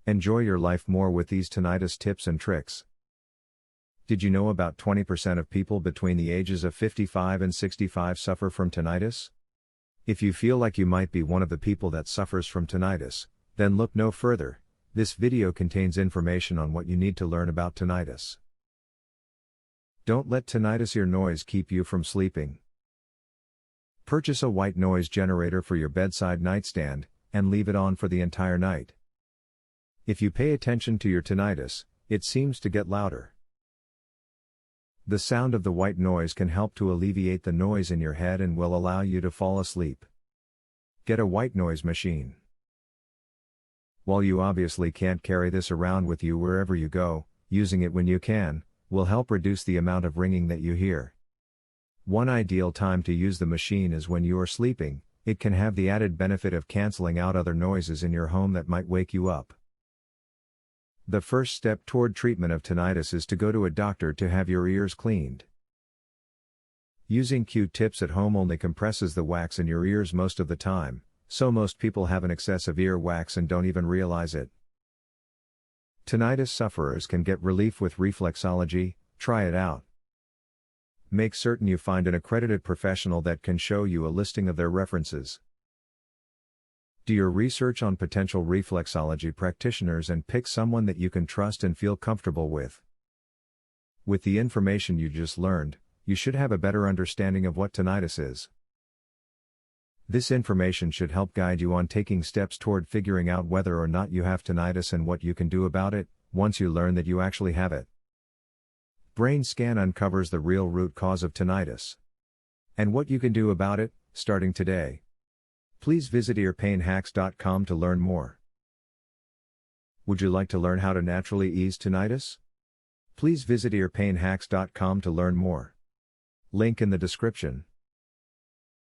Enjoy your life more with these tinnitus tips and tricks. Did you know about 20% of people between the ages of 55 and 65 suffer from tinnitus? If you feel like you might be one of the people that suffers from tinnitus, then look no further. This video contains information on what you need to learn about tinnitus. Don't let tinnitus ear noise keep you from sleeping. Purchase a white noise generator for your bedside nightstand, and leave it on for the entire night. If you pay attention to your tinnitus, it seems to get louder. The sound of the white noise can help to alleviate the noise in your head and will allow you to fall asleep. Get a white noise machine. While you obviously can't carry this around with you wherever you go, using it when you can, will help reduce the amount of ringing that you hear. One ideal time to use the machine is when you are sleeping. It can have the added benefit of canceling out other noises in your home that might wake you up. The first step toward treatment of tinnitus is to go to a doctor to have your ears cleaned. Using Q-tips at home only compresses the wax in your ears most of the time, so most people have an excess of ear wax and don't even realize it. Tinnitus sufferers can get relief with reflexology. Try it out. Make certain you find an accredited professional that can show you a listing of their references. Do your research on potential reflexology practitioners and pick someone that you can trust and feel comfortable with. With the information you just learned, you should have a better understanding of what tinnitus is. This information should help guide you on taking steps toward figuring out whether or not you have tinnitus and what you can do about it, once you learn that you actually have it. Brain scan uncovers the real root cause of tinnitus. And what you can do about it, starting today. Please visit earpainhacks.com to learn more. Would you like to learn how to naturally ease tinnitus? Please visit earpainhacks.com to learn more. Link in the description.